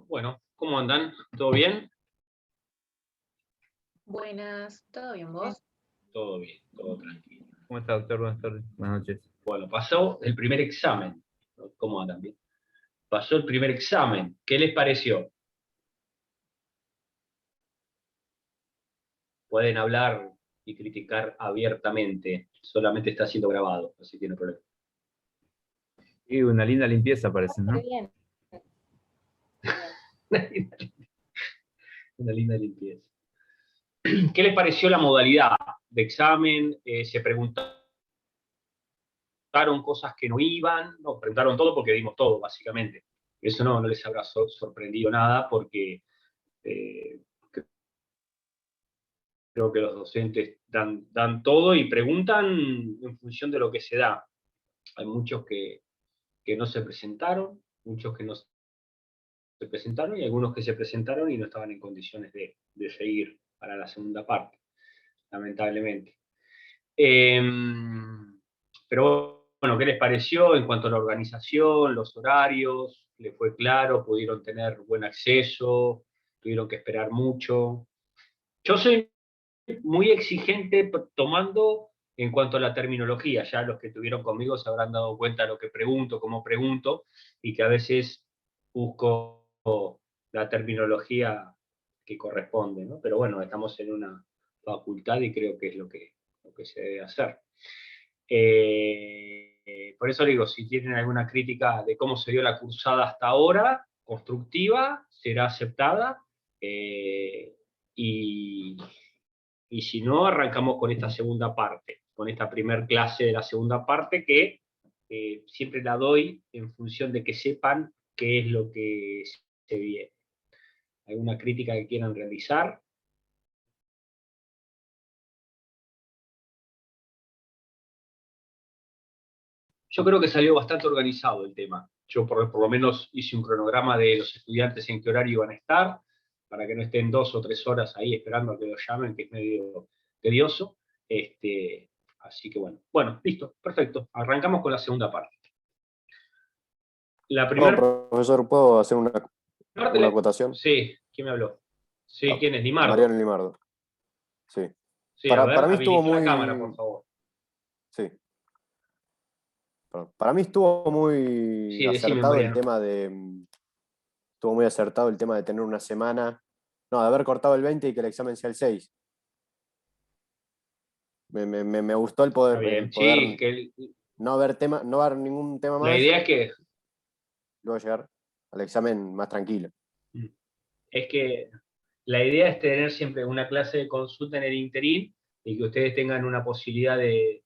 Bueno, ¿cómo andan? ¿Todo bien? Buenas, ¿todo bien vos? Todo bien, todo tranquilo. ¿Cómo está, doctor? Buenas tardes. Buenas noches. Bueno, pasó el primer examen. ¿Cómo andan? Bien. Pasó el primer examen. ¿Qué les pareció? Pueden hablar y criticar abiertamente. Solamente está siendo grabado, así que no hay problema. Y una linda limpieza parece, ¿no? Bien. Una linda limpieza. ¿Qué les pareció la modalidad de examen? Se preguntaron cosas que no iban. No, preguntaron todo porque dimos todo, básicamente. Eso no les habrá sorprendido nada porque creo que los docentes dan todo y preguntan en función de lo que se da. Hay muchos que no se presentaron, muchos que no se presentaron y algunos que se presentaron y no estaban en condiciones de seguir para la segunda parte, lamentablemente. Pero bueno, ¿qué les pareció en cuanto a la organización, los horarios? ¿Les fue claro? ¿Pudieron tener buen acceso? ¿Tuvieron que esperar mucho? Yo soy muy exigente tomando en cuanto a la terminología. Ya los que estuvieron conmigo se habrán dado cuenta de lo que pregunto, cómo pregunto, y que a veces busco la terminología que corresponde, ¿no? Pero bueno, estamos en una facultad y creo que es lo que se debe hacer. Por eso digo, si tienen alguna crítica de cómo se dio la cursada hasta ahora, constructiva, será aceptada. Y, y si no, arrancamos con esta segunda parte, con esta primer clase de la segunda parte que siempre la doy en función de que sepan qué es lo que se viene. ¿Alguna crítica que quieran realizar? Yo creo que salió bastante organizado el tema. Yo por lo menos hice un cronograma de los estudiantes en qué horario iban a estar, para que no estén 2 o 3 horas ahí esperando a que los llamen, que es medio tedioso. Así que bueno, listo, perfecto. Arrancamos con la segunda parte. La Perdón, primera profesor, ¿puedo hacer una parte, acotación? sí, ¿quién me habló? Sí, ¿quién es? Limardo. Mariano Limardo. Sí. Sí, a ver, Para mí estuvo habilita la muy... cámara, por favor. Sí. Perdón. Para mí estuvo muy Sí, decime, acertado el Mariano. tema de... Estuvo muy acertado el tema de tener una semana... No, de haber cortado el 20 y que el examen sea el 6. Me gustó el Está poder, bien. Sí, que no haber ningún tema la más, idea es que luego llegar al examen más tranquilo. es que la idea es tener siempre una clase de consulta en el interín y que ustedes tengan una posibilidad de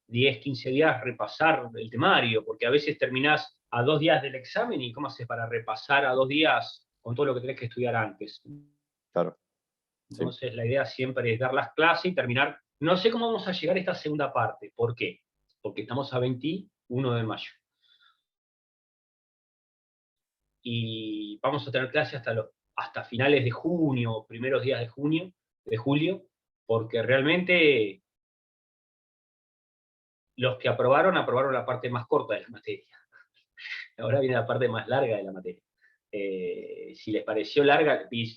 10, 15 días repasar el temario, porque a veces terminás a 2 días del examen y ¿cómo haces para repasar a 2 días con todo lo que tenés que estudiar antes? Claro. Sí. Entonces la idea siempre es dar las clases y terminar. No sé cómo vamos a llegar a esta segunda parte. ¿Por qué? Porque estamos a 21 de mayo. Y vamos a tener clases hasta finales de junio, primeros días de julio, porque realmente los que aprobaron la parte más corta de la materia. Ahora viene la parte más larga de la materia. Si les pareció larga, y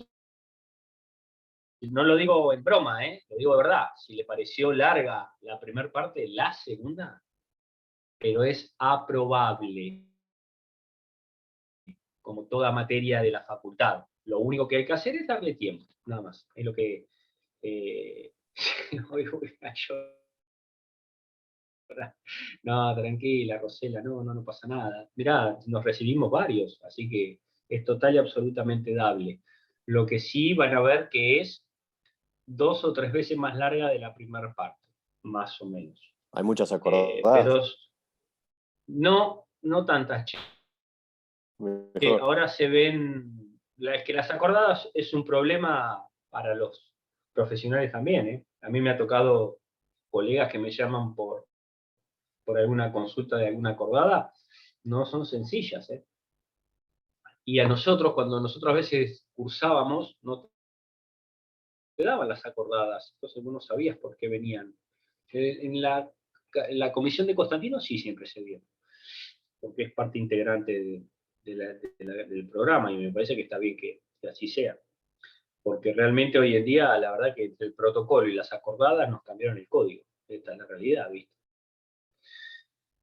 no lo digo en broma, lo digo de verdad, si les pareció larga la primera parte, la segunda, pero es aprobable, como toda materia de la facultad. Lo único que hay que hacer es darle tiempo, nada más. Es lo que... hoy voy a llorar. No, tranquila, Rosela, no pasa nada. Mirá, nos recibimos varios, así que es total y absolutamente dable. Lo que sí van a ver que es 2 o 3 veces más larga de la primera parte, más o menos. Hay muchas Pero acordadas. no tantas. Mejor. Ahora se ven, es que las acordadas es un problema para los profesionales también, ¿eh? A mí me ha tocado colegas que me llaman por alguna consulta de alguna acordada, no son sencillas, ¿eh? Y a nosotros, cuando nosotros a veces cursábamos, no te daban las acordadas, entonces vos no sabías por qué venían. En la comisión de Constantino sí siempre se dio, porque es parte integrante del programa, y me parece que está bien que así sea. Porque realmente hoy en día, la verdad que entre el protocolo y las acordadas nos cambiaron el código. Esta es la realidad, ¿viste?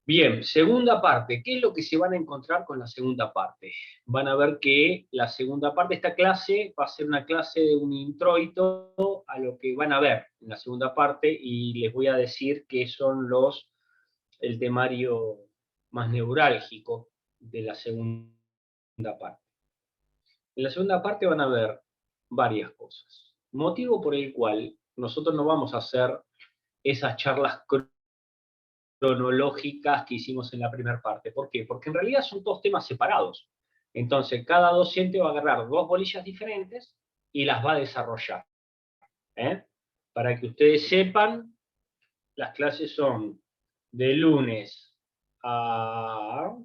Bien, segunda parte. ¿Qué es lo que se van a encontrar con la segunda parte? Van a ver que la segunda parte, esta clase, va a ser una clase de un introito a lo que van a ver en la segunda parte, y les voy a decir qué son el temario más neurálgico de la segunda parte. En la segunda parte van a ver varias cosas. Motivo por el cual nosotros no vamos a hacer esas charlas cronológicas que hicimos en la primera parte. ¿Por qué? Porque en realidad son dos temas separados. Entonces, cada docente va a agarrar dos bolillas diferentes y las va a desarrollar. Para que ustedes sepan, las clases son de lunes a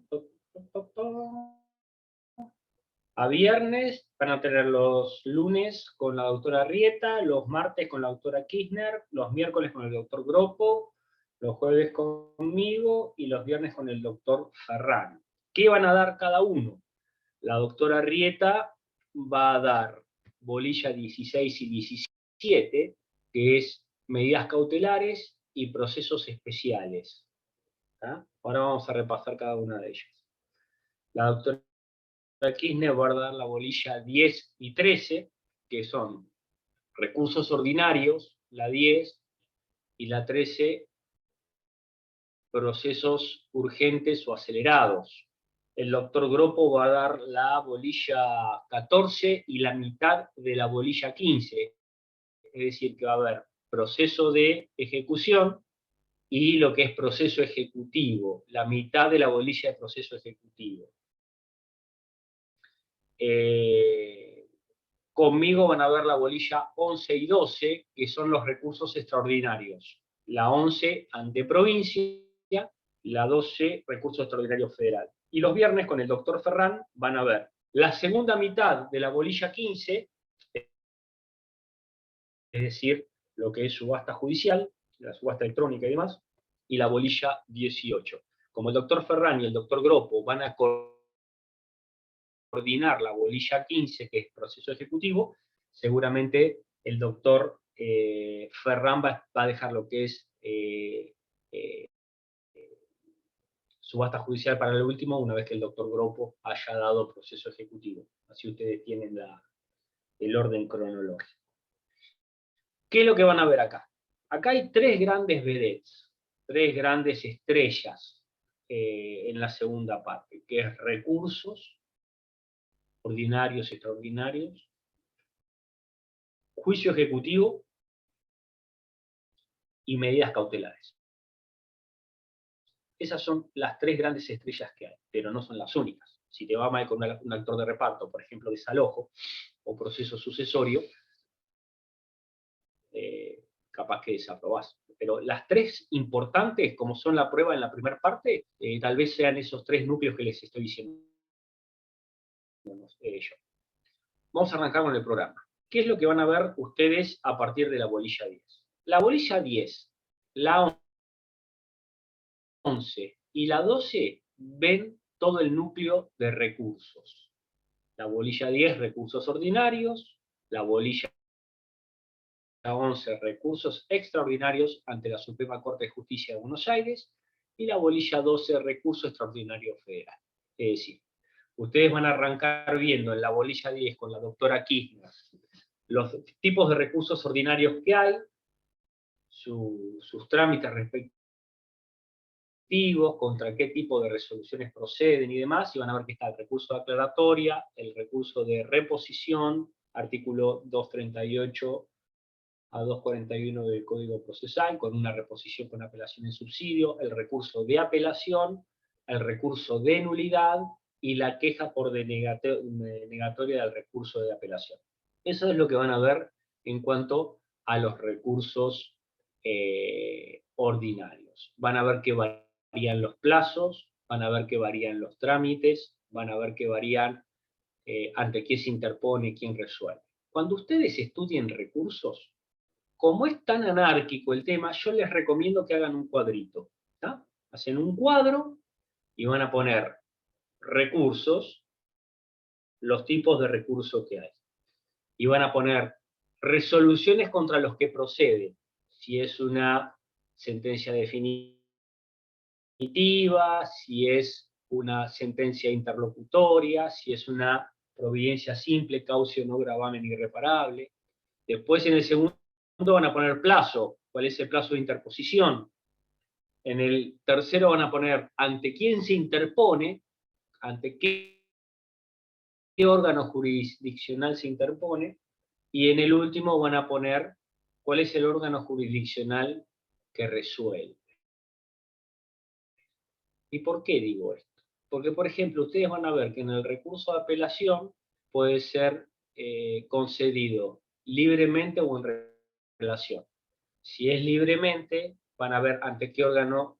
viernes. Van a tener los lunes con la doctora Rieta, los martes con la doctora Kirchner, los miércoles con el doctor Gropo, los jueves conmigo y los viernes con el doctor Ferran. ¿Qué van a dar cada uno? La doctora Rieta va a dar bolilla 16 y 17, que es medidas cautelares y procesos especiales. Ahora vamos a repasar cada una de ellas. La doctora Kirchner va a dar la bolilla 10 y 13, que son recursos ordinarios, la 10, y la 13, procesos urgentes o acelerados. El doctor Gropo va a dar la bolilla 14 y la mitad de la bolilla 15. Es decir, que va a haber proceso de ejecución y lo que es proceso ejecutivo, la mitad de la bolilla de proceso ejecutivo. Conmigo van a ver la bolilla 11 y 12, que son los recursos extraordinarios. La 11 ante provincia, la 12 recurso extraordinario federal. Y los viernes con el doctor Ferran van a ver la segunda mitad de la bolilla 15, es decir, lo que es subasta judicial, la subasta electrónica y demás, y la bolilla 18. Como el doctor Ferran y el doctor Gropo van a coordinar la bolilla 15, que es proceso ejecutivo, seguramente el doctor Ferran va a dejar lo que es subasta judicial para el último, una vez que el doctor Gropo haya dado proceso ejecutivo. Así ustedes tienen el orden cronológico. ¿Qué es lo que van a ver acá? Acá hay tres grandes vedettes, tres grandes estrellas en la segunda parte, que es recursos ordinarios y extraordinarios, juicio ejecutivo y medidas cautelares. Esas son las tres grandes estrellas que hay, pero no son las únicas. Si te va mal con un actor de reparto, por ejemplo, desalojo o proceso sucesorio, capaz que desaprobás. Pero las tres importantes, como son la prueba en la primera parte, tal vez sean esos tres núcleos que les estoy diciendo yo. Vamos a arrancar con el programa. ¿Qué es lo que van a ver ustedes a partir de la bolilla 10? La bolilla 10, la 11 y la 12 ven todo el núcleo de recursos. La bolilla 10, recursos ordinarios, la bolilla 11, recursos extraordinarios ante la Suprema Corte de Justicia de Buenos Aires, y la bolilla 12, recurso extraordinario federal. Es decir, ustedes van a arrancar viendo en la bolilla 10 con la doctora Kirchner los tipos de recursos ordinarios que hay, sus trámites respectivos, contra qué tipo de resoluciones proceden y demás, y van a ver que está el recurso de aclaratoria, el recurso de reposición, artículo 238 a 241 del Código Procesal, con una reposición con apelación en subsidio, el recurso de apelación, el recurso de nulidad y la queja por denegatoria del recurso de apelación. Eso es lo que van a ver en cuanto a los recursos ordinarios. Van a ver que varían los plazos, van a ver que varían los trámites, van a ver que varían ante quién se interpone, quién resuelve. Cuando ustedes estudien recursos, como es tan anárquico el tema, yo les recomiendo que hagan un cuadrito. ¿Tá? Hacen un cuadro y van a poner recursos, los tipos de recursos que hay. Y van a poner resoluciones contra los que procede, si es una sentencia definitiva, si es una sentencia interlocutoria, si es una providencia simple, causa no gravamen irreparable. Después, en el segundo, van a poner plazo, cuál es el plazo de interposición. En el tercero van a poner ante quién se interpone, ante qué órgano jurisdiccional se interpone, y en el último van a poner cuál es el órgano jurisdiccional que resuelve. ¿Y por qué digo esto? Porque, por ejemplo, ustedes van a ver que en el recurso de apelación puede ser concedido libremente o en relación. Si es libremente, van a ver ante qué órgano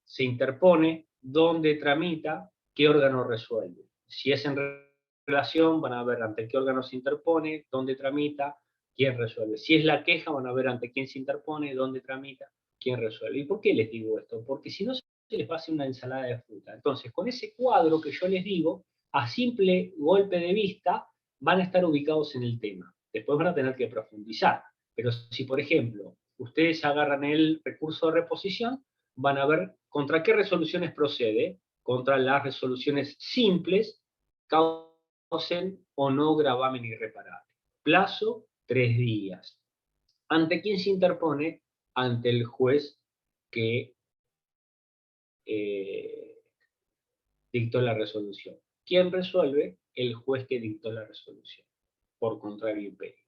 se interpone, dónde tramita, qué órgano resuelve. Si es en relación, van a ver ante qué órgano se interpone, dónde tramita, quién resuelve. Si es la queja, van a ver ante quién se interpone, dónde tramita, quién resuelve. ¿Y por qué les digo esto? Porque si no, se les va a hacer una ensalada de fruta. Entonces, con ese cuadro que yo les digo, a simple golpe de vista, van a estar ubicados en el tema. Después van a tener que profundizar. Pero si, por ejemplo, ustedes agarran el recurso de reposición, van a ver contra qué resoluciones procede, contra las resoluciones simples, causen o no gravamen irreparable. Plazo, 3 días. ¿Ante quién se interpone? Ante el juez que dictó la resolución. ¿Quién resuelve? El juez que dictó la resolución, por contrario imperio.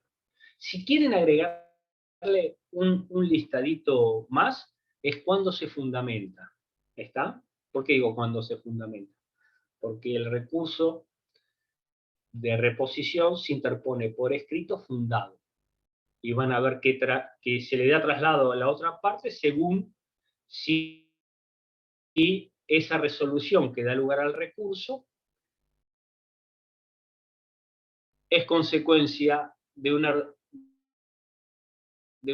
Si quieren agregarle un listadito más, es cuando se fundamenta. ¿Está? ¿Por qué digo cuando se fundamenta? Porque el recurso de reposición se interpone por escrito fundado. Y van a ver que se le da traslado a la otra parte según si esa resolución que da lugar al recurso es consecuencia de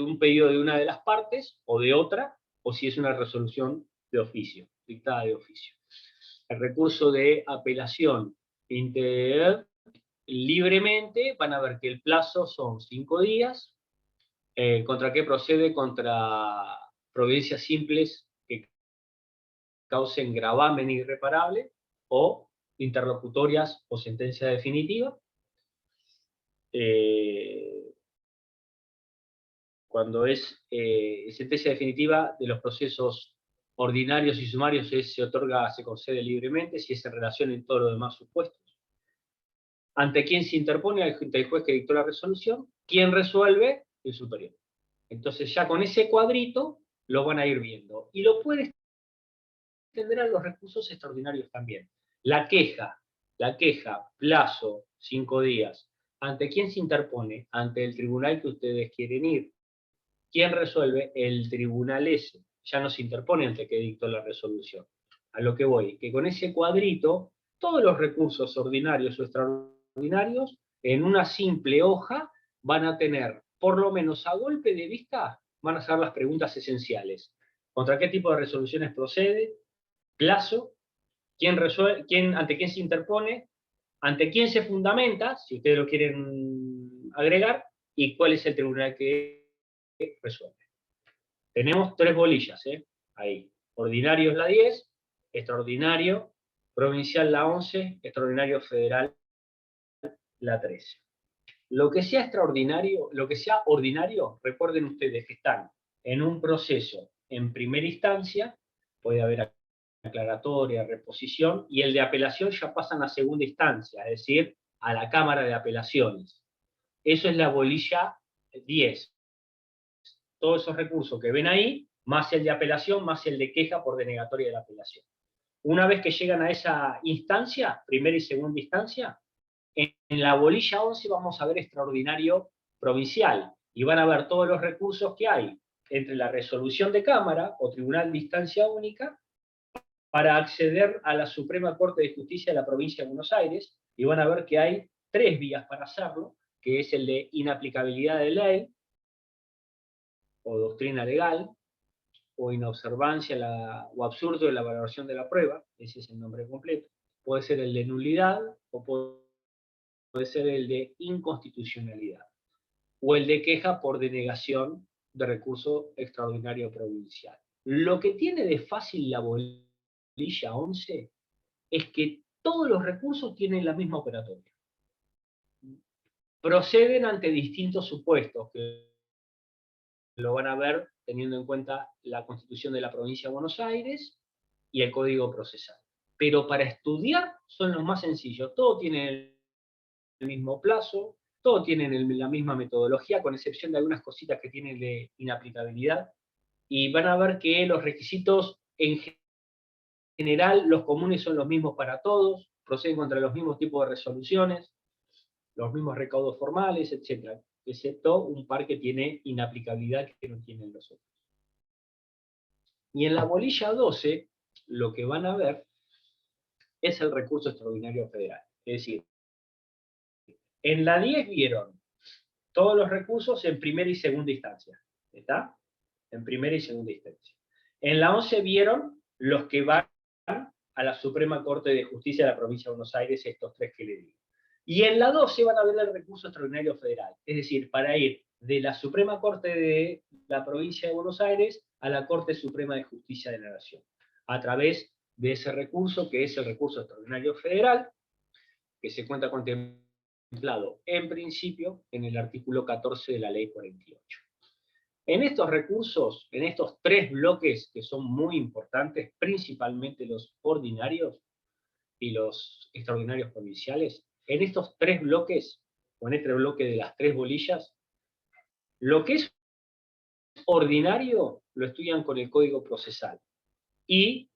un pedido de una de las partes o de otra, o si es una resolución de oficio, dictada de oficio. El recurso de apelación libremente, van a ver que el plazo son 5 días. ¿Contra qué procede? Contra providencias simples que causen gravamen irreparable, o interlocutorias o sentencia definitiva. Cuando es sentencia definitiva de los procesos ordinarios y sumarios, se concede libremente, si es en relación en todos los demás supuestos. ¿Ante quién se interpone? Ante el juez que dictó la resolución. ¿Quién resuelve? El superior. Entonces ya con ese cuadrito lo van a ir viendo. Y lo puede extender a los recursos extraordinarios también. La queja, plazo, 5 días. ¿Ante quién se interpone? Ante el tribunal que ustedes quieren ir. ¿Quién resuelve? El tribunal ese. Ya no se interpone ante que dictó la resolución. A lo que voy, que con ese cuadrito, todos los recursos ordinarios o extraordinarios, en una simple hoja, van a tener, por lo menos a golpe de vista, van a ser las preguntas esenciales. ¿Contra qué tipo de resoluciones procede? Plazo. ¿Quién resuelve? ¿Ante quién se interpone? ¿Ante quién se fundamenta? Si ustedes lo quieren agregar. ¿Y cuál es el tribunal que resuelve? Tenemos 3 bolillas, ahí. Ordinario es la 10, extraordinario, provincial la 11, extraordinario federal la 13. Lo que sea extraordinario, lo que sea ordinario, recuerden ustedes que están en un proceso en primera instancia, puede haber aclaratoria, reposición, y el de apelación ya pasan a segunda instancia, es decir, a la Cámara de Apelaciones. Eso es la bolilla 10. Todos esos recursos que ven ahí, más el de apelación, más el de queja por denegatoria de la apelación. Una vez que llegan a esa instancia, primera y segunda instancia, en la bolilla 11 vamos a ver extraordinario provincial, y van a ver todos los recursos que hay entre la resolución de Cámara o Tribunal de Instancia Única para acceder a la Suprema Corte de Justicia de la Provincia de Buenos Aires, y van a ver que hay 3 vías para hacerlo, que es el de inaplicabilidad de ley, o doctrina legal, o inobservancia o absurdo de la valoración de la prueba, ese es el nombre completo. Puede ser el de nulidad, o puede ser el de inconstitucionalidad o el de queja por denegación de recurso extraordinario provincial. Lo que tiene de fácil la bolilla 11 es que todos los recursos tienen la misma operatoria. Proceden ante distintos supuestos, que lo van a ver teniendo en cuenta la Constitución de la Provincia de Buenos Aires y el Código Procesal. Pero para estudiar son los más sencillos. Todos tienen el mismo plazo, todos tienen la misma metodología, con excepción de algunas cositas que tienen de inaplicabilidad. Y van a ver que los requisitos en general, los comunes son los mismos para todos, proceden contra los mismos tipos de resoluciones, los mismos recaudos formales, etc. Excepto un par que tiene inaplicabilidad que no tienen los otros. Y en la bolilla 12, lo que van a ver es el recurso extraordinario federal. Es decir, en la 10 vieron todos los recursos en primera y segunda instancia. ¿Está? En primera y segunda instancia. En la 11 vieron los que van a la Suprema Corte de Justicia de la Provincia de Buenos Aires, estos tres que le digo. Y en la 12 van a ver el recurso extraordinario federal. Es decir, para ir de la Suprema Corte de la Provincia de Buenos Aires a la Corte Suprema de Justicia de la Nación, a través de ese recurso, que es el recurso extraordinario federal, que se cuenta contemplado en principio en el artículo 14 de la Ley 48. En estos recursos, en estos tres bloques que son muy importantes, principalmente los ordinarios y los extraordinarios provinciales, en estos tres bloques, o en este bloque de las tres bolillas, lo que es ordinario lo estudian con el Código Procesal y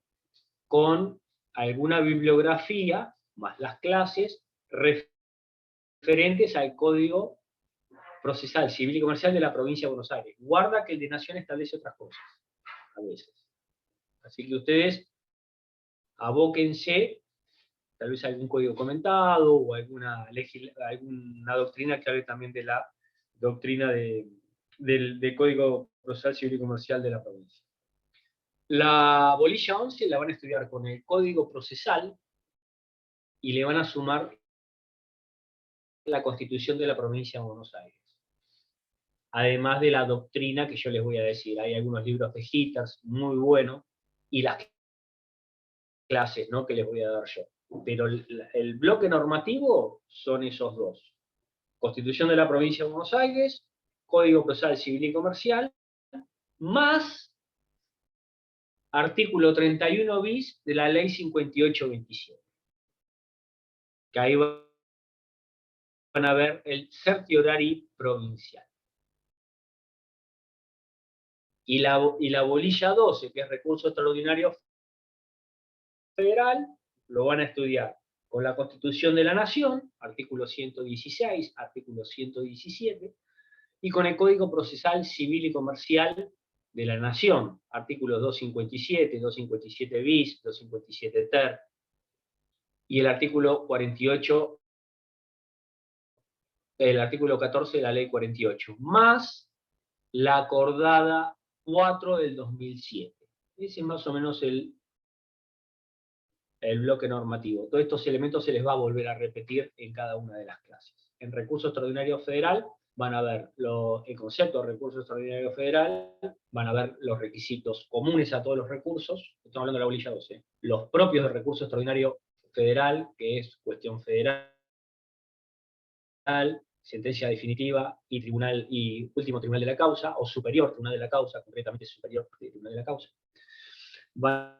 con alguna bibliografía, más las clases, referentes al Código Procesal Civil y Comercial de la Provincia de Buenos Aires. Guarda que el de Nación establece otras cosas, a veces. Así que ustedes abóquense, tal vez algún código comentado, o alguna doctrina que hable también de la doctrina del Código Procesal Civil y Comercial de la provincia. La bolilla 11 la van a estudiar con el Código Procesal y le van a sumar la Constitución de la Provincia de Buenos Aires. Además de la doctrina que yo les voy a decir. Hay algunos libros de Hitters muy buenos, y las clases, ¿no?, que les voy a dar yo. Pero el bloque normativo son esos dos. Constitución de la Provincia de Buenos Aires, Código Procesal Civil y Comercial, más artículo 31 bis de la Ley 5827. Que ahí van a ver el certiorari provincial. Y la bolilla 12, que es recurso extraordinario federal, lo van a estudiar con la Constitución de la Nación, artículo 116, artículo 117, y con el Código Procesal Civil y Comercial de la Nación, artículos 257, 257 bis, 257 ter, y el artículo 48, el artículo 14 de la Ley 48, más la acordada 4 del 2007. Ese es más o menos el bloque normativo. Todos estos elementos se les va a volver a repetir en cada una de las clases. En recurso extraordinario federal van a ver el concepto de recurso extraordinario federal, van a ver los requisitos comunes a todos los recursos, estamos hablando de la bolilla 12, los propios del recurso extraordinario federal, que es cuestión federal, sentencia definitiva y último tribunal de la causa, o superior tribunal de la causa, concretamente superior tribunal de la causa. Van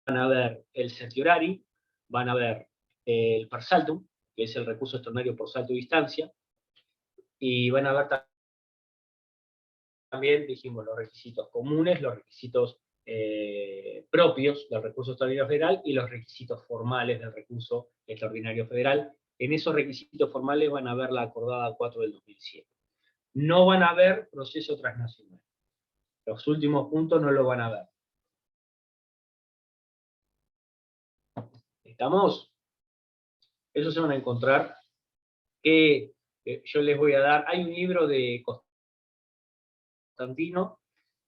a ver el certiorari, van a ver el per saltum, que es el recurso extraordinario por salto y distancia, y van a ver también, dijimos, los requisitos comunes, los requisitos propios del recurso extraordinario federal y los requisitos formales del recurso extraordinario federal. En esos requisitos formales van a ver la acordada 4 del 2007. No van a ver proceso transnacional. Los últimos puntos no lo van a ver. ¿Estamos? Eso se van a encontrar que yo les voy a dar. Hay un libro de Constantino,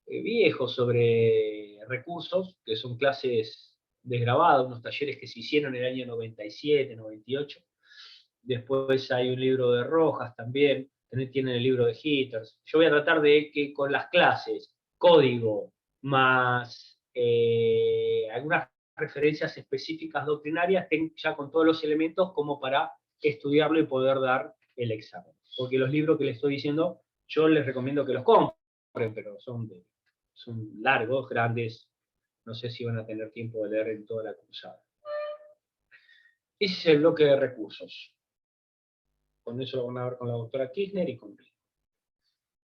viejo, sobre recursos, que son clases desgrabadas, unos talleres que se hicieron en el año 97, 98, después hay un libro de Rojas también, tienen el libro de Hitters. Yo voy a tratar de que con las clases, código, más algunas referencias específicas doctrinarias, estén ya con todos los elementos como para estudiarlo y poder dar el examen. Porque los libros que les estoy diciendo, yo les recomiendo que los compren, pero son largos, grandes, no sé si van a tener tiempo de leer en toda la cursada. Ese es el bloque de recursos. Con eso lo van a ver con la doctora Kirchner y conmigo.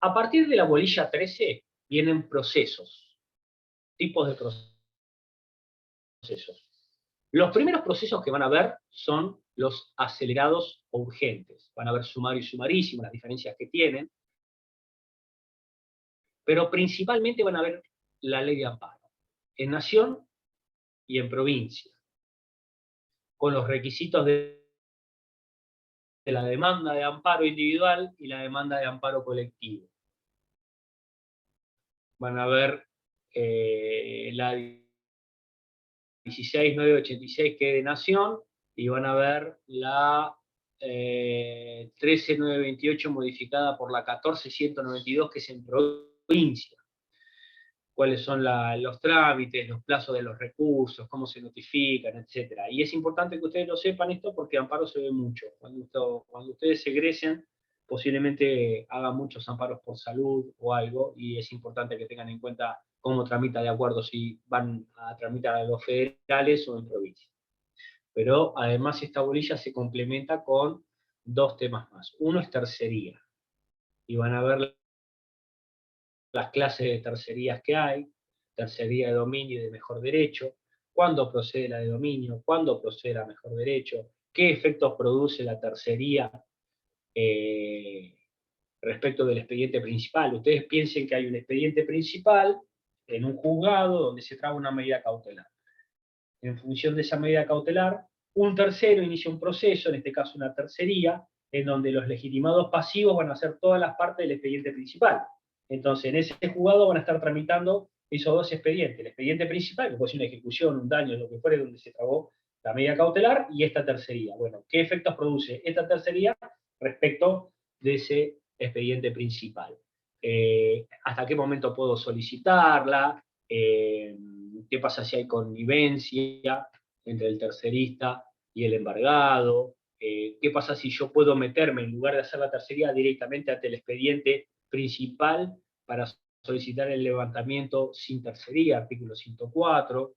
A partir de la bolilla 13 vienen procesos, tipos de procesos. Los primeros procesos que van a ver son los acelerados o urgentes. Van a ver sumario y sumarísimo, las diferencias que tienen, pero principalmente van a ver la ley de amparo, en nación y en provincia, con los requisitos de la demanda de amparo individual y la demanda de amparo colectivo. Van a ver la 16986 que es de nación, y van a ver la 13928 modificada por la 14192 que es en provincia. Cuáles son los trámites, los plazos de los recursos, cómo se notifican, etc. Y es importante que ustedes lo sepan esto porque amparo se ve mucho. Cuando ustedes egresen, posiblemente hagan muchos amparos por salud o algo, y es importante que tengan en cuenta cómo tramita de acuerdo si van a tramitar a los federales o en provincia. Pero además esta bolilla se complementa con dos temas más. Uno es tercería, y van a ver las clases de tercerías que hay, tercería de dominio y de mejor derecho, cuándo procede la de dominio, cuándo procede la mejor derecho, qué efectos produce la tercería respecto del expediente principal. Ustedes piensen que hay un expediente principal en un juzgado donde se traga una medida cautelar. En función de esa medida cautelar, un tercero inicia un proceso, en este caso una tercería, en donde los legitimados pasivos van a ser todas las partes del expediente principal. Entonces, en ese juzgado van a estar tramitando esos dos expedientes. El expediente principal, que puede ser una ejecución, un daño, lo que fuere, donde se trabó la medida cautelar, y esta tercería. Bueno, ¿qué efectos produce esta tercería respecto de ese expediente principal? ¿Hasta qué momento puedo solicitarla? ¿Qué pasa si hay connivencia entre el tercerista y el embargado? ¿Qué pasa si yo puedo meterme, en lugar de hacer la tercería, directamente ante el expediente principal para solicitar el levantamiento sin tercería, artículo 104?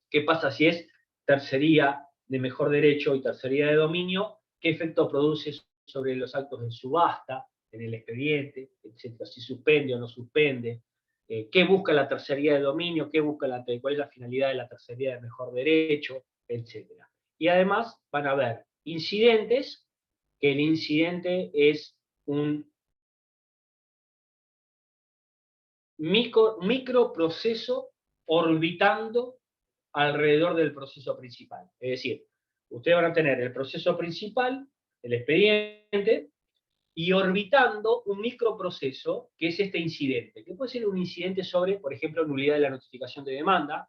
¿Qué pasa si es tercería de mejor derecho y tercería de dominio? ¿Qué efecto produce sobre los actos de subasta en el expediente, etcétera? Si suspende o no suspende. ¿Qué busca la tercería de dominio? ¿Qué busca cuál es la finalidad de la tercería de mejor derecho? Etcétera. Y además van a ver incidentes, que el incidente es un microproceso orbitando alrededor del proceso principal. Es decir, ustedes van a tener el proceso principal, el expediente, y orbitando un microproceso que es este incidente, que puede ser un incidente sobre, por ejemplo, nulidad de la notificación de demanda,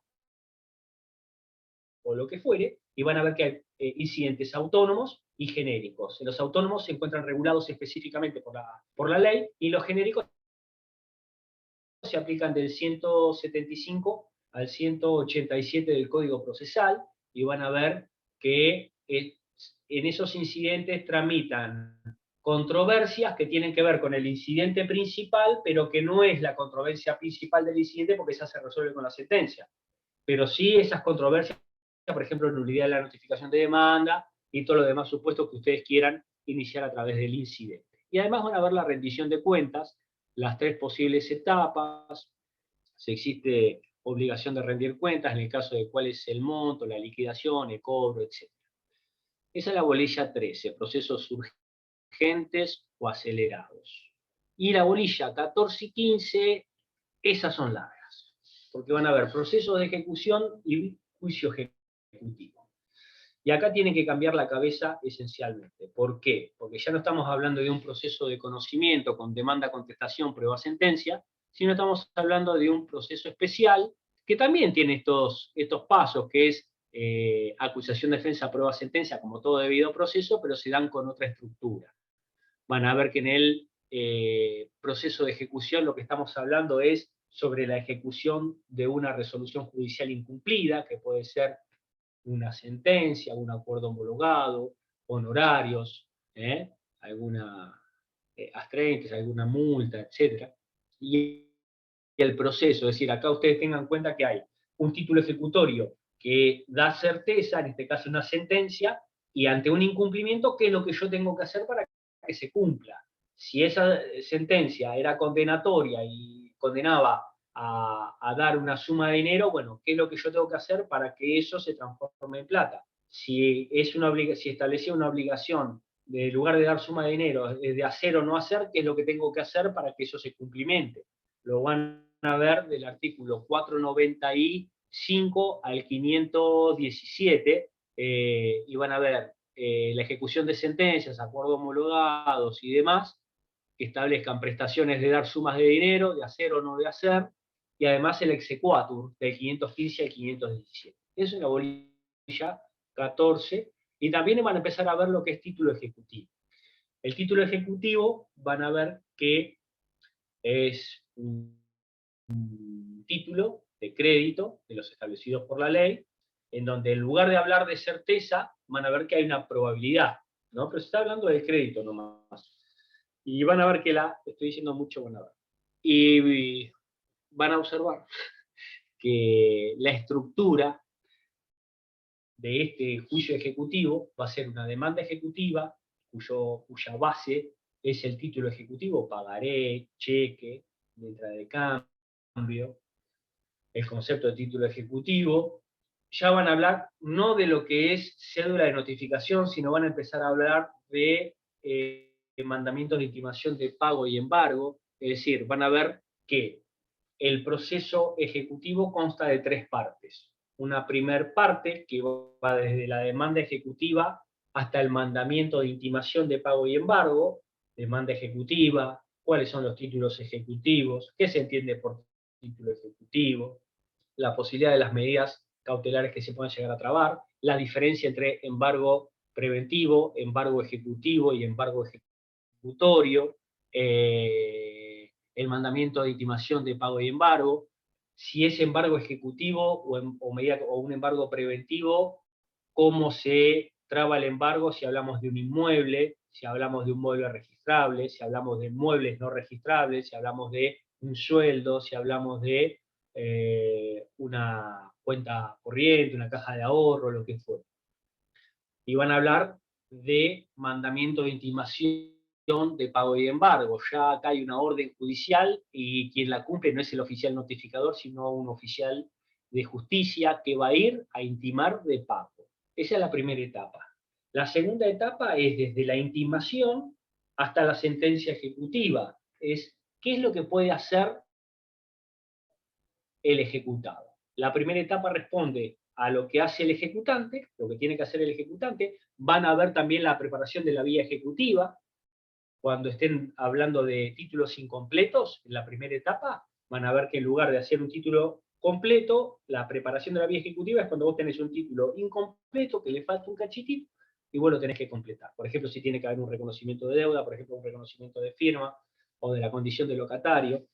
o lo que fuere, y van a ver que hay incidentes autónomos y genéricos. Los autónomos se encuentran regulados específicamente por la ley, y los genéricos se aplican del 175 al 187 del Código Procesal, y van a ver que en esos incidentes tramitan controversias que tienen que ver con el incidente principal, pero que no es la controversia principal del incidente porque esa se resuelve con la sentencia. Pero sí esas controversias, por ejemplo, nulidad de la notificación de demanda y todo lo demás supuestos que ustedes quieran iniciar a través del incidente. Y además van a ver la rendición de cuentas, las tres posibles etapas, si existe obligación de rendir cuentas, en el caso de cuál es el monto, la liquidación, el cobro, etc. Esa es la bolilla 13, procesos urgentes o acelerados. Y la bolilla 14 y 15, esas son largas, porque van a haber procesos de ejecución y juicio ejecutivo. Y acá tiene que cambiar la cabeza esencialmente. ¿Por qué? Porque ya no estamos hablando de un proceso de conocimiento con demanda, contestación, prueba, sentencia, sino estamos hablando de un proceso especial que también tiene estos pasos, que es acusación, defensa, prueba, sentencia, como todo debido proceso, pero se dan con otra estructura. Van a ver que en el proceso de ejecución lo que estamos hablando es sobre la ejecución de una resolución judicial incumplida, que puede ser una sentencia, un acuerdo homologado, honorarios, alguna astreinte, alguna multa, etc. Y el proceso, es decir, acá ustedes tengan en cuenta que hay un título ejecutorio que da certeza, en este caso una sentencia, y ante un incumplimiento, ¿qué es lo que yo tengo que hacer para que se cumpla? Si esa sentencia era condenatoria y condenaba a dar una suma de dinero, bueno, ¿qué es lo que yo tengo que hacer para que eso se transforme en plata? Si establecía una obligación de, en lugar de dar suma de dinero, de hacer o no hacer, ¿qué es lo que tengo que hacer para que eso se cumplimente? Lo van a ver del artículo 495 al 517, y van a ver la ejecución de sentencias, acuerdos homologados y demás, que establezcan prestaciones de dar sumas de dinero, de hacer o no de hacer, y además el exequatur del 515 al 517. Eso es la bolilla 14, y también van a empezar a ver lo que es título ejecutivo. El título ejecutivo van a ver que es un título de crédito de los establecidos por la ley, en donde en lugar de hablar de certeza, van a ver que hay una probabilidad, ¿no? Pero se está hablando del crédito nomás. Y van a ver que estoy diciendo mucho, van a ver. Y van a observar que la estructura de este juicio ejecutivo va a ser una demanda ejecutiva, cuya base es el título ejecutivo, pagaré, cheque, letra de cambio, el concepto de título ejecutivo. Ya van a hablar no de lo que es cédula de notificación, sino van a empezar a hablar de mandamientos de intimación de pago y embargo. Es decir, van a ver que el proceso ejecutivo consta de 3 partes. Una primer parte que va desde la demanda ejecutiva hasta el mandamiento de intimación de pago y embargo, demanda ejecutiva, cuáles son los títulos ejecutivos, qué se entiende por título ejecutivo, la posibilidad de las medidas cautelares que se pueden llegar a trabar, la diferencia entre embargo preventivo, embargo ejecutivo y embargo ejecutorio, el mandamiento de intimación de pago y embargo, si es embargo ejecutivo o un embargo preventivo, cómo se traba el embargo si hablamos de un inmueble, si hablamos de un mueble registrable, si hablamos de muebles no registrables, si hablamos de un sueldo, si hablamos de una cuenta corriente, una caja de ahorro, lo que fuera. Y van a hablar de mandamiento de intimación de pago y embargo. Ya acá hay una orden judicial y quien la cumple no es el oficial notificador, sino un oficial de justicia que va a ir a intimar de pago. Esa es la primera etapa. La segunda etapa es desde la intimación hasta la sentencia ejecutiva. Es qué es lo que puede hacer el ejecutado. La primera etapa responde a lo que hace el ejecutante, lo que tiene que hacer el ejecutante. Van a ver también la preparación de la vía ejecutiva. Cuando estén hablando de títulos incompletos, en la primera etapa, van a ver que en lugar de hacer un título completo, la preparación de la vía ejecutiva es cuando vos tenés un título incompleto, que le falta un cachitito, y vos lo tenés que completar. Por ejemplo, si tiene que haber un reconocimiento de deuda, por ejemplo, un reconocimiento de firma, o de la condición de locatario,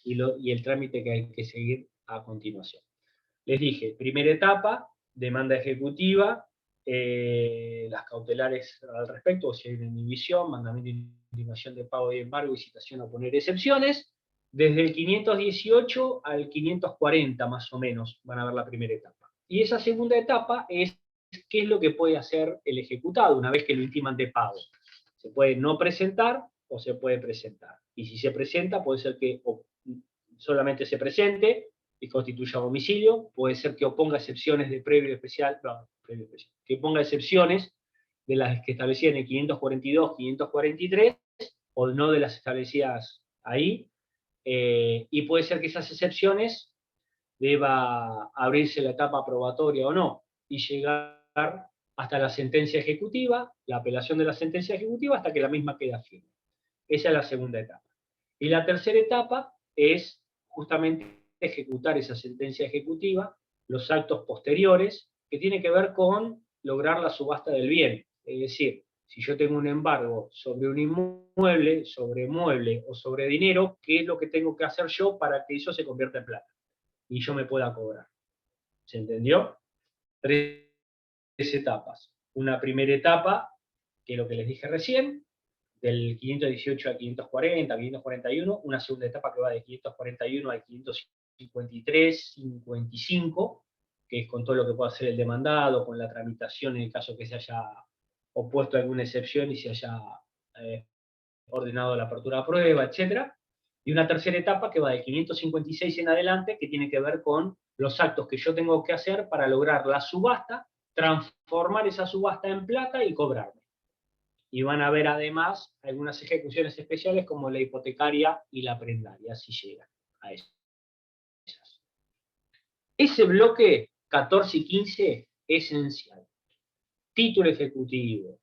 y el trámite que hay que seguir a continuación. Les dije, primera etapa, demanda ejecutiva, las cautelares al respecto, o si hay una inhibición, mandamiento de intimación de pago y embargo y citación a poner excepciones. Desde el 518 al 540 más o menos van a ver la primera etapa. Y esa segunda etapa es qué es lo que puede hacer el ejecutado una vez que lo intiman de pago. Se puede no presentar o se puede presentar. Y si se presenta, puede ser que solamente se presente y constituya domicilio, puede ser que oponga excepciones de previo especial, que ponga excepciones de las que establecían en 542, 543, o no de las establecidas ahí, y puede ser que esas excepciones deba abrirse la etapa probatoria o no, y llegar hasta la sentencia ejecutiva, la apelación de la sentencia ejecutiva, hasta que la misma queda firme. Esa es la segunda etapa. Y la tercera etapa es justamente ejecutar esa sentencia ejecutiva, los actos posteriores, que tiene que ver con lograr la subasta del bien. Es decir, si yo tengo un embargo sobre un inmueble, sobre mueble o sobre dinero, ¿qué es lo que tengo que hacer yo para que eso se convierta en plata? Y yo me pueda cobrar. ¿Se entendió? Tres etapas. Una primera etapa, que es lo que les dije recién, del 518 al 540, 541, una segunda etapa que va de 541 al 553, 55, que es con todo lo que puede hacer el demandado, con la tramitación en el caso que se haya opuesto a alguna excepción y se haya ordenado la apertura a prueba, etc. Y una tercera etapa que va de 556 en adelante, que tiene que ver con los actos que yo tengo que hacer para lograr la subasta, transformar esa subasta en plata y cobrarme. Y van a haber además algunas ejecuciones especiales como la hipotecaria y la prendaria, si llegan a esas. Ese bloque 14 y 15 es esencial. Título ejecutivo,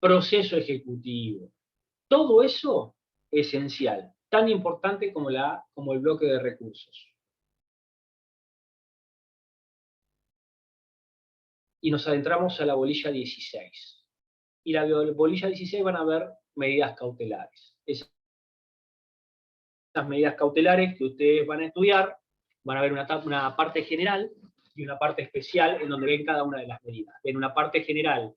proceso ejecutivo, todo eso es esencial, tan importante como el bloque de recursos. Y nos adentramos a la bolilla 16. Y la bolilla 16 van a ver medidas cautelares. Esas medidas cautelares que ustedes van a estudiar, van a ver una parte general y una parte especial en donde ven cada una de las medidas. En una parte general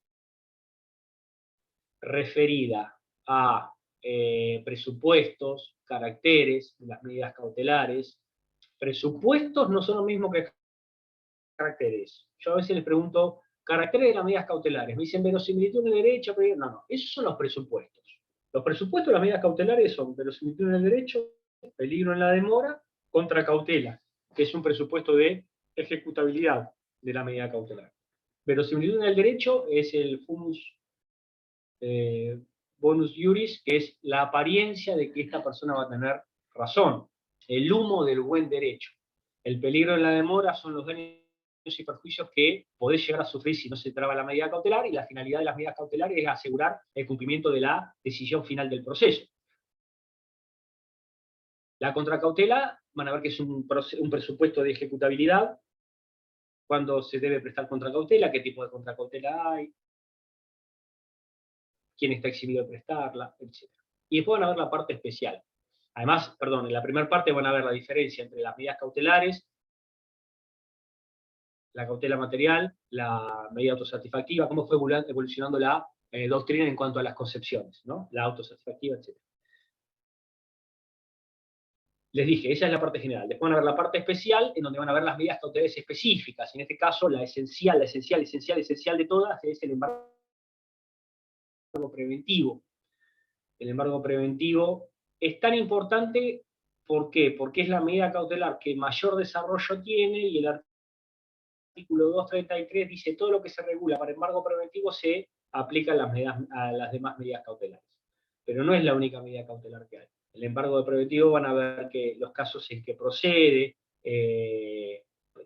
referida a presupuestos, caracteres, las medidas cautelares. Presupuestos no son lo mismo que caracteres. Yo a veces les pregunto, caracteres de las medidas cautelares. Me dicen verosimilitud en el derecho, pero no, esos son los presupuestos. Los presupuestos de las medidas cautelares son verosimilitud en el derecho, peligro en la demora, contra cautela, que es un presupuesto de ejecutabilidad de la medida cautelar. Verosimilitud en el derecho es el fumus bonus iuris, que es la apariencia de que esta persona va a tener razón, el humo del buen derecho. El peligro en la demora son los daños y perjuicios que podés llegar a sufrir si no se traba la medida cautelar, y la finalidad de las medidas cautelares es asegurar el cumplimiento de la decisión final del proceso. La contracautela, van a ver que es un presupuesto de ejecutabilidad, cuándo se debe prestar contracautela, qué tipo de contracautela hay, quién está eximido de prestarla, etc. Y después van a ver la parte especial. Además, perdón, en la primera parte van a ver la diferencia entre las medidas cautelares, la cautela material, la medida autosatisfactiva, cómo fue evolucionando la doctrina en cuanto a las concepciones, ¿no? La autosatisfactiva, etc. Les dije, esa es la parte general. Después van a ver la parte especial, en donde van a ver las medidas cautelares específicas. En este caso, la esencial de todas es el embargo preventivo. El embargo preventivo es tan importante, ¿por qué? Porque es la medida cautelar que mayor desarrollo tiene, y el artículo 233 dice todo lo que se regula para embargo preventivo se aplica a las demás medidas cautelares. Pero no es la única medida cautelar que hay. El embargo de preventivo van a ver que los casos en que procede, que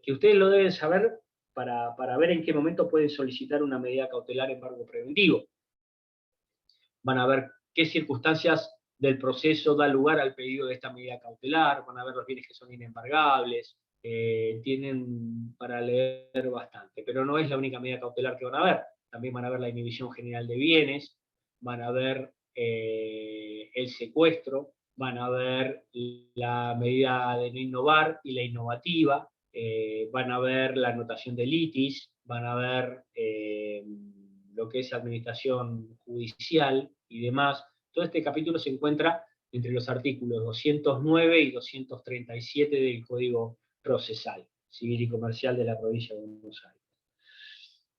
ustedes lo deben saber para ver en qué momento pueden solicitar una medida cautelar embargo preventivo. Van a ver qué circunstancias del proceso da lugar al pedido de esta medida cautelar, van a ver los bienes que son inembargables, tienen para leer bastante, pero no es la única medida cautelar que van a ver. También van a ver la inhibición general de bienes, van a ver el secuestro, van a ver la medida de no innovar y la innovativa, van a ver la anotación de litis, van a ver lo que es administración judicial y demás. Todo este capítulo se encuentra entre los artículos 209 y 237 del Código Procesal Civil y Comercial de la provincia de Buenos Aires.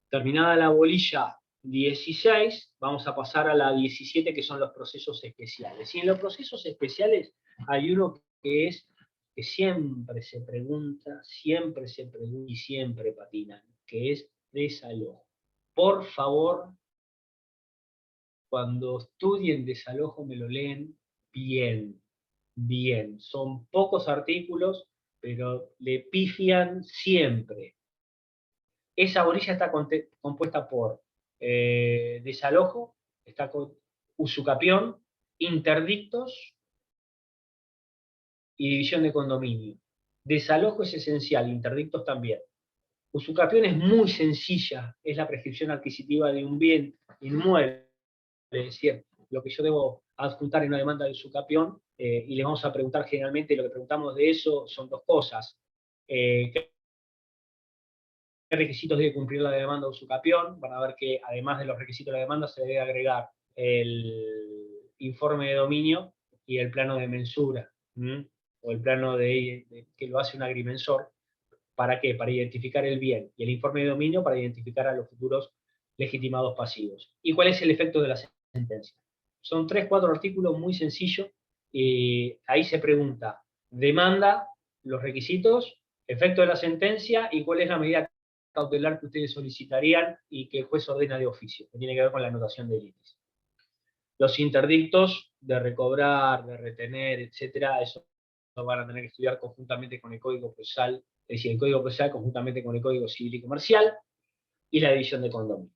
Terminada la bolilla 16, vamos a pasar a la 17, que son los procesos especiales. Y en los procesos especiales hay uno que siempre se pregunta y siempre patinan, que es desalojo. Por favor, cuando estudien desalojo me lo leen bien, bien. Son pocos artículos, pero le pifian siempre. Esa bolilla está compuesta por desalojo, está con usucapión, interdictos y división de condominio. Desalojo es esencial, interdictos también. Usucapión es muy sencilla, es la prescripción adquisitiva de un bien inmueble, es decir, lo que yo debo adjuntar en una demanda de usucapión, y le vamos a preguntar generalmente, lo que preguntamos de eso son dos cosas. ¿Qué requisitos debe cumplir la demanda de usucapión? Van a ver que además de los requisitos de la demanda se debe agregar el informe de dominio y el plano de mensura, o el plano que lo hace un agrimensor. ¿Para qué? Para identificar el bien. Y el informe de dominio para identificar a los futuros legitimados pasivos. ¿Y cuál es el efecto de la sentencia? Son 3, 4 artículos muy sencillos. Y ahí se pregunta, demanda, los requisitos, efecto de la sentencia y cuál es la medida cautelar que ustedes solicitarían y que el juez ordena de oficio, que tiene que ver con la anotación de delitos. Los interdictos de recobrar, de retener, etcétera, eso van a tener que estudiar conjuntamente con el Código Procesal, es decir, el Código Procesal conjuntamente con el Código Civil y Comercial y la división de condominio.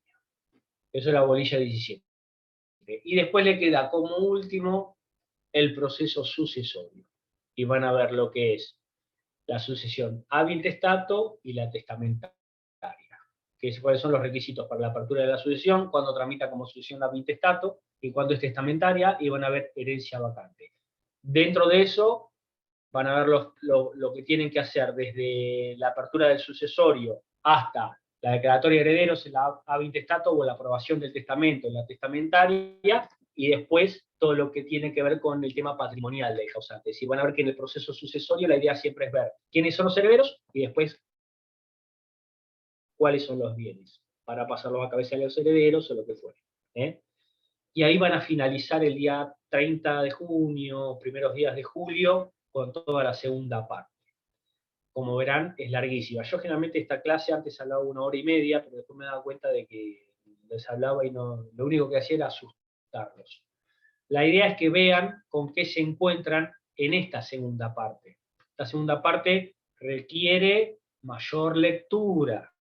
Eso es la bolilla 17. Y después le queda como último el proceso sucesorio. Y van a ver lo que es la sucesión ab intestato y la testamentaria. ¿Cuáles son los requisitos para la apertura de la sucesión? Cuando tramita como sucesión ab intestato y cuando es testamentaria, y van a ver herencia vacante. Dentro de eso van a ver lo que tienen que hacer desde la apertura del sucesorio hasta la declaratoria de herederos en la ab intestato o la aprobación del testamento en la testamentaria, y después todo lo que tiene que ver con el tema patrimonial del causante. Es decir, van a ver que en el proceso sucesorio la idea siempre es ver quiénes son los herederos y después cuáles son los bienes, para pasarlos a cabeza de los herederos o lo que fuere. Y ahí van a finalizar el día 30 de junio, primeros días de julio, con toda la segunda parte. Como verán, es larguísima. Yo generalmente esta clase antes hablaba 1 hora y media, pero después me daba cuenta de que les hablaba y no, lo único que hacía era asustarlos. La idea es que vean con qué se encuentran en esta segunda parte. Esta segunda parte requiere mayor lectura,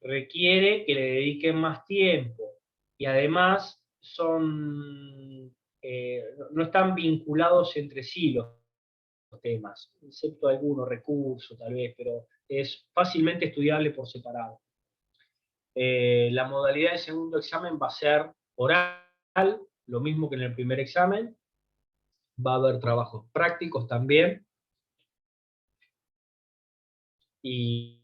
requiere que le dediquen más tiempo, y además no están vinculados entre sí los temas, excepto algunos recursos tal vez, pero es fácilmente estudiable por separado. La modalidad de segundo examen va a ser oral, lo mismo que en el primer examen. Va a haber trabajos prácticos también. Y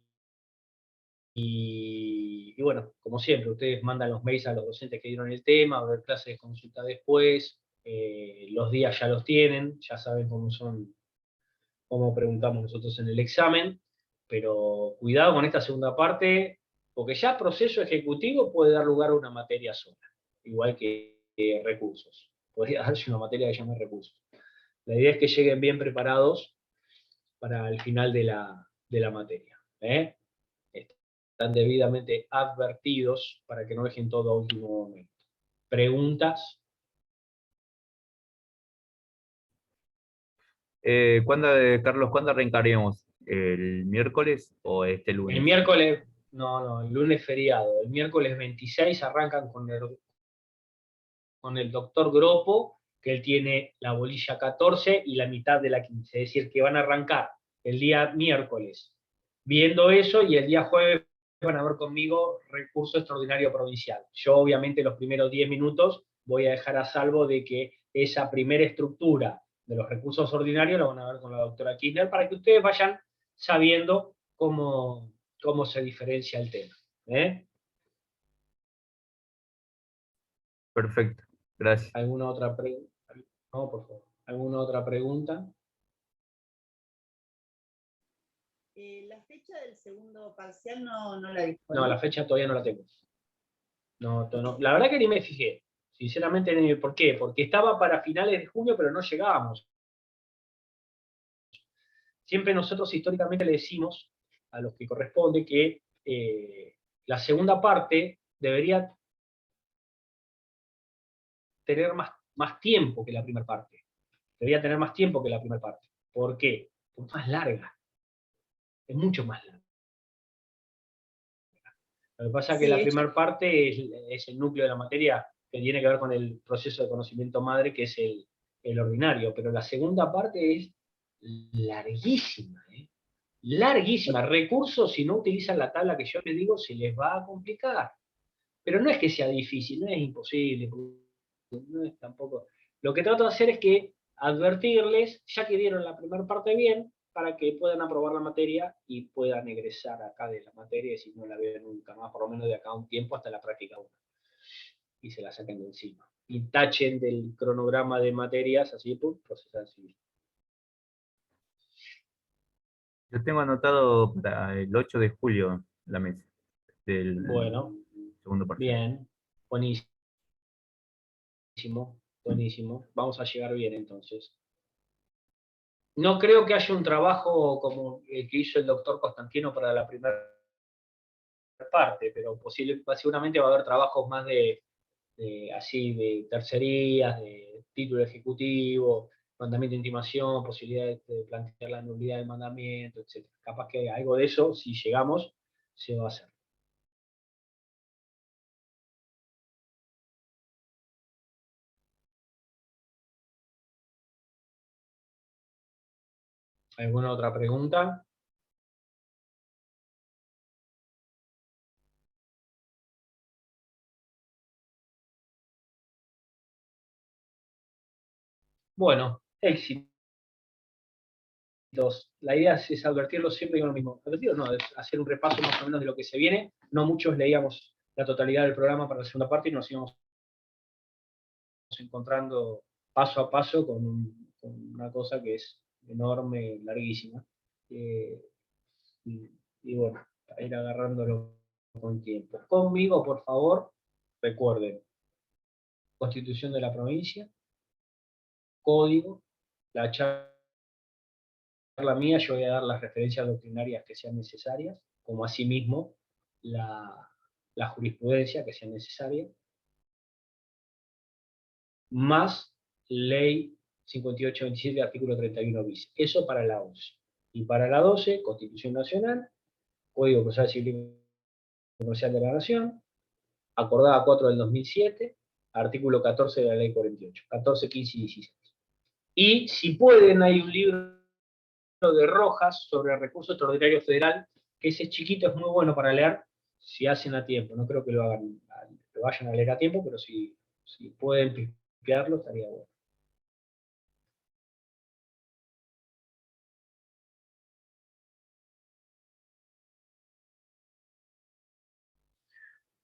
bueno, como siempre, ustedes mandan los mails a los docentes que dieron el tema, va a haber clases de consulta después, los días ya los tienen, ya saben cómo son, cómo preguntamos nosotros en el examen, pero cuidado con esta segunda parte, porque ya proceso ejecutivo puede dar lugar a una materia sola, igual que recursos. Podría darse una materia que llame recursos. La idea es que lleguen bien preparados para el final de la materia. Están debidamente advertidos para que no dejen todo a último momento. ¿Preguntas? Carlos, ¿cuándo arrancaríamos? ¿El miércoles o este lunes? El miércoles, el lunes feriado. El miércoles 26 arrancan con el doctor Gropo, que él tiene la bolilla 14 y la mitad de la 15. Es decir, que van a arrancar el día miércoles viendo eso, y el día jueves van a ver conmigo recurso extraordinario provincial. Yo obviamente los primeros 10 minutos voy a dejar a salvo de que esa primera estructura de los recursos ordinarios la van a ver con la doctora Kirchner, para que ustedes vayan sabiendo cómo se diferencia el tema. Perfecto, gracias. ¿Alguna otra pregunta? No, por favor. ¿Alguna otra pregunta? La fecha del segundo parcial no la dispone. No, la fecha todavía no la tengo. No. La verdad que ni me fijé. Sinceramente, ¿por qué? Porque estaba para finales de junio, pero no llegábamos. Siempre nosotros históricamente le decimos a los que corresponde que la segunda parte debería tener más tiempo que la primera parte. Debería tener más tiempo que la primera parte. ¿Por qué? Porque es más larga. Es mucho más larga. Lo que pasa es que la primera parte es el núcleo de la materia, que tiene que ver con el proceso de conocimiento madre, que es el ordinario, pero la segunda parte es larguísima, larguísima. Recursos, si no utilizan la tabla que yo les digo, se les va a complicar. Pero no es que sea difícil, no es imposible, no es tampoco. Lo que trato de hacer es que advertirles, ya que dieron la primera parte bien, para que puedan aprobar la materia y puedan egresar acá de la materia, si no la ven nunca más, por lo menos de acá a un tiempo hasta la práctica 1. Y se la saquen de encima. Y tachen del cronograma de materias, así, procesar civil. Yo tengo anotado para el 8 de julio la mesa del Bueno, segundo parcial. bien, buenísimo, buenísimo. Vamos a llegar bien entonces. No creo que haya un trabajo como el que hizo el doctor Constantino para la primera parte, pero seguramente va a haber trabajos más así de tercerías, de título ejecutivo, mandamiento de intimación, posibilidad de plantear la nulidad del mandamiento, etc. Capaz que algo de eso, si llegamos, se va a hacer. ¿Alguna otra pregunta? Bueno, éxitos. La idea es advertirlo siempre con lo mismo. Advertirlo no, es hacer un repaso más o menos de lo que se viene. No muchos leíamos la totalidad del programa para la segunda parte y nos íbamos encontrando paso a paso con una cosa que es enorme, larguísima. Y bueno, para ir agarrándolo con tiempo. Conmigo, por favor, recuerden, Constitución de la provincia, Código, la charla mía, yo voy a dar las referencias doctrinarias que sean necesarias, como asimismo la jurisprudencia que sea necesaria, más ley 5827, artículo 31 bis. Eso para la 11. Y para la 12, Constitución Nacional, Código Procesal Civil y Comercial de la Nación, acordada 4 del 2007, artículo 14 de la ley 48, 14, 15 y 16. Y si pueden, hay un libro de Rojas sobre recurso extraordinario federal, que ese chiquito es muy bueno para leer si hacen a tiempo. No creo que lo vayan a leer a tiempo, pero si pueden piquearlo, estaría bueno.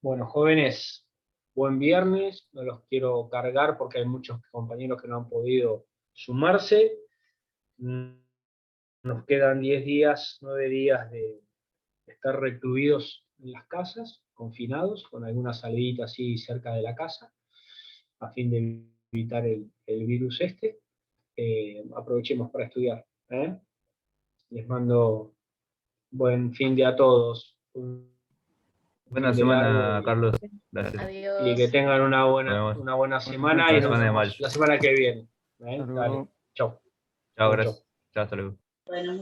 Bueno, jóvenes, buen viernes. No los quiero cargar porque hay muchos compañeros que no han podido sumarse. Nos quedan 10 días, 9 días de estar recluidos en las casas, confinados, con alguna salidita así cerca de la casa, a fin de evitar el virus este. Aprovechemos para estudiar. Les mando buen fin de a todos. Buena semana, Carlos. Gracias. Adiós. Y que tengan una Nos buena semana y nos semana de vemos mayo. la semana que viene. Hasta Dale, luego. chau. Chao, Chau, gracias. chau. Chao, hasta luego. Bueno,